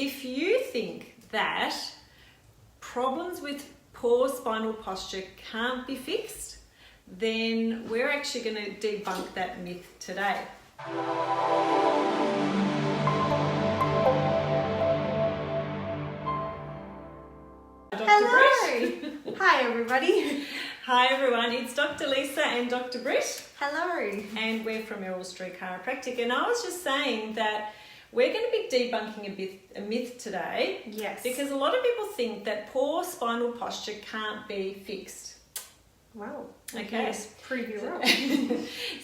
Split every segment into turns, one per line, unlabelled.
if you think that problems with poor spinal posture can't be fixed, then we're actually going to debunk that myth today.
Hello! Hi everybody.
Hi everyone, it's Dr. Lisa and Dr. Britt.
Hello.
And we're from Errol Street Chiropractic. And I was just saying that we're going to be debunking a myth today.
Yes.
Because a lot of people think that poor spinal posture can't be fixed.
Wow.
Okay.
Yes, prove you wrong.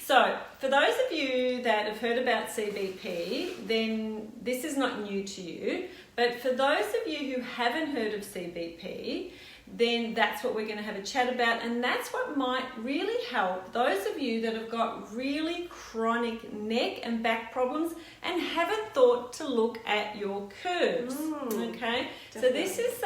So, for those of you that have heard about CBP, then this is not new to you. But for those of you who haven't heard of CBP, then that's what we're going to have a chat about, and that's what might really help those of you that have got really chronic neck and back problems and haven't thought to look at your curves. Okay, definitely. So this is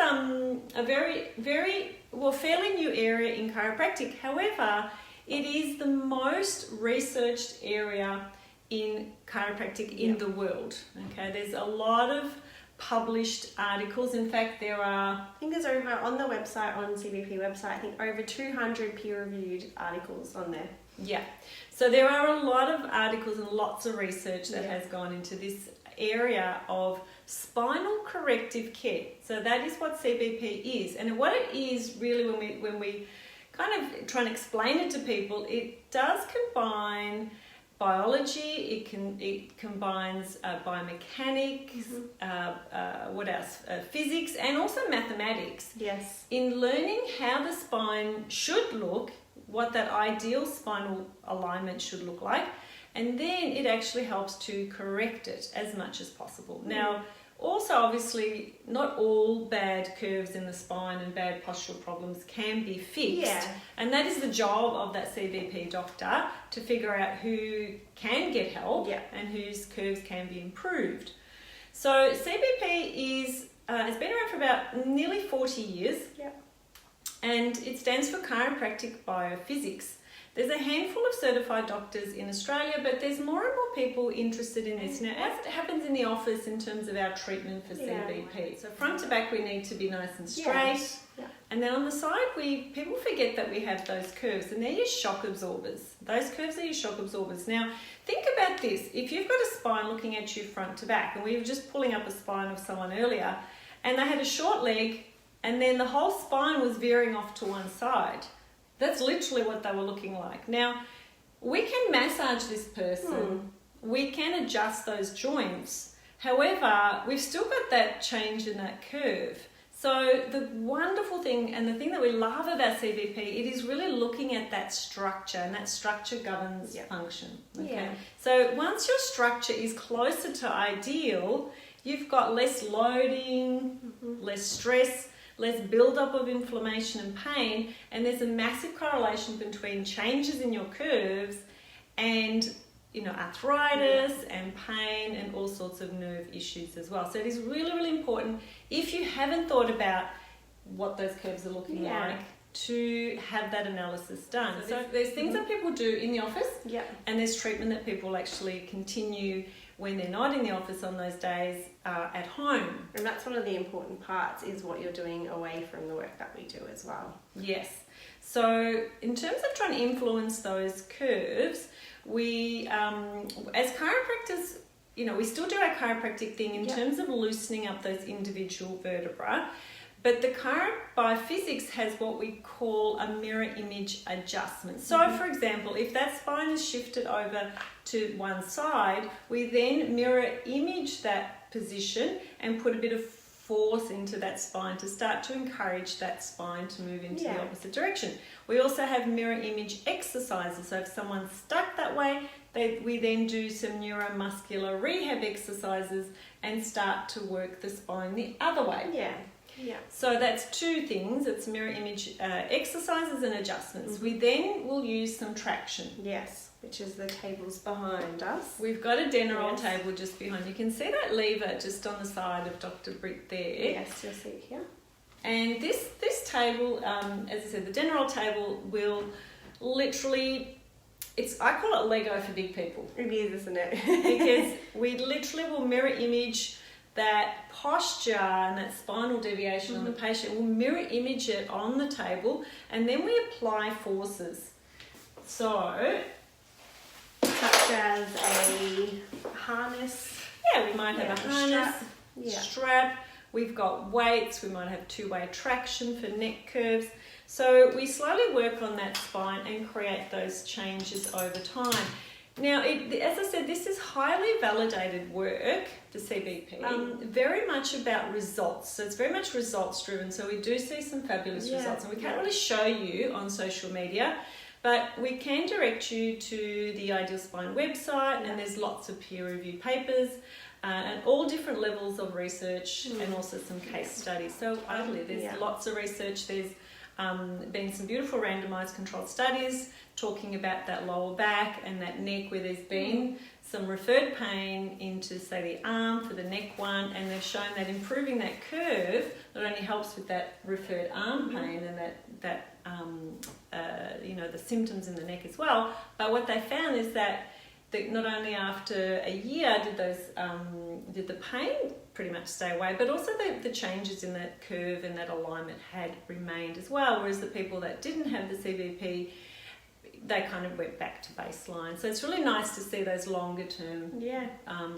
a very fairly new area in chiropractic. However, it is the most researched area in chiropractic in the world. Okay, there's a lot of published articles. In fact, there are,
I think there's over on the website, on CBP website, I think over 200 peer-reviewed articles on there.
Yeah, so there are a lot of articles and lots of research that has gone into this area of spinal corrective care. So that is what CBP is, and what it is really, when we kind of try and explain it to people, it does combine biology, it combines biomechanics, what else? Physics, and also mathematics.
Yes.
In learning how the spine should look, what that ideal spinal alignment should look like, and then it actually helps to correct it as much as possible. Now, also, obviously, not all bad curves in the spine and bad postural problems can be fixed. And that is the job of that CBP doctor, to figure out who can get help and whose curves can be improved. So CBP has been around for about nearly 40 years. And it stands for Chiropractic BioPhysics. There's a handful of certified doctors in Australia, but there's more and more people interested in this. Now, as it happens in the office in terms of our treatment for CBP, so front to back we need to be nice and straight. And then on the side, people forget that we have those curves, and they're your shock absorbers. Those curves are your shock absorbers. Now, think about this. If you've got a spine looking at you front to back, and we were just pulling up a spine of someone earlier, and they had a short leg, and then the whole spine was veering off to one side. That's literally what they were looking like. Now, we can massage this person. We can adjust those joints. However, we've still got that change in that curve. So the wonderful thing, and the thing that we love about CBP, it is really looking at that structure, and that structure governs function. Okay. So once your structure is closer to ideal, you've got less loading, less stress, less build-up of inflammation and pain, and there's a massive correlation between changes in your curves and arthritis and pain and all sorts of nerve issues as well. So it is really, really important, if you haven't thought about what those curves are looking like, to have that analysis done. So there's things that people do in the office, and there's treatment that people actually continue when they're not in the office on those days at home.
And that's one of the important parts, is what you're doing away from the work that we do as well.
Yes. So in terms of trying to influence those curves, we, as chiropractors, we still do our chiropractic thing in terms of loosening up those individual vertebrae. But the BioPhysics has what we call a mirror image adjustment. So, for example, if that spine is shifted over to one side, we then mirror image that position and put a bit of force into that spine to start to encourage that spine to move into the opposite direction. We also have mirror image exercises. So if someone's stuck that way, we then do some neuromuscular rehab exercises and start to work the spine the other way. So that's two things. It's mirror image exercises and adjustments. We then will use some traction.
Which is the tables behind us.
We've got a Denerol table just behind. You can see that lever just on the side of Dr. Britt there.
Yes, you'll see it here.
And this table, as I said, the Denerol table will literally, I call it Lego for big people.
It is, isn't it?
Because we literally will mirror image that posture and that spinal deviation on the patient, we'll mirror image it on the table, and then we apply forces. So,
such as a harness.
Yeah, we might have a harness, strap. We've got weights. We might have two-way traction for neck curves. So we slowly work on that spine and create those changes over time. Now, as I said, this is highly validated work, the CBP, very much about results. So it's very much results driven. So we do see some fabulous results, and we can't really show you on social media, but we can direct you to the Ideal Spine website, and there's lots of peer-reviewed papers and all different levels of research, and also some case studies. So there's lots of research. There's been some beautiful randomized controlled studies talking about that lower back and that neck, where there's been some referred pain into, say, the arm for the neck one, and they've shown that improving that curve not only helps with that referred arm pain and that the symptoms in the neck as well, but what they found is that not only after a year did the pain pretty much stay away, but also the changes in that curve and that alignment had remained as well, whereas the people that didn't have the CBP, they kind of went back to baseline. So it's really nice to see those longer term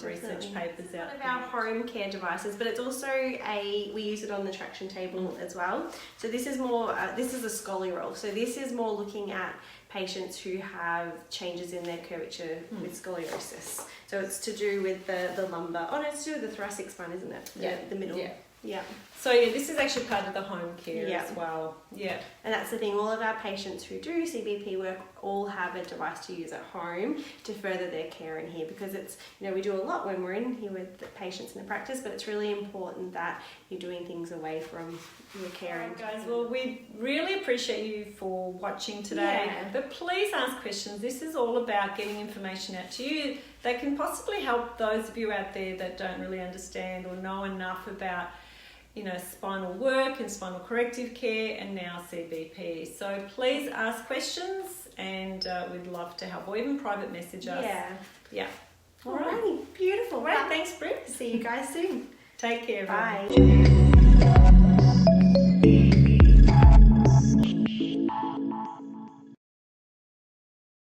research papers out.
One of our home care devices, but it's also we use it on the traction table as well. So this is more, this is a Scully roll. So this is more looking at patients who have changes in their curvature with scoliosis. So it's to do with the lumbar. Oh no, it's to do with the thoracic spine, isn't it? The middle. Yeah.
So this is actually part of the home care as well. Yeah.
And that's the thing, all of our patients who do CBP work all have a device to use at home to further their care in here, because it's, we do a lot when we're in here with the patients in the practice, but it's really important that you're doing things away from your care.
Right, guys, well, we really appreciate you for watching today, but please ask questions. This is all about getting information out to you that can possibly help those of you out there that don't really understand or know enough about spinal work and spinal corrective care, and now CBP. So please ask questions, and we'd love to help, or even private message us. Yeah.
Alrighty, beautiful.
Right, thanks, Brit.
See you guys soon.
Take care, everyone.
Bye.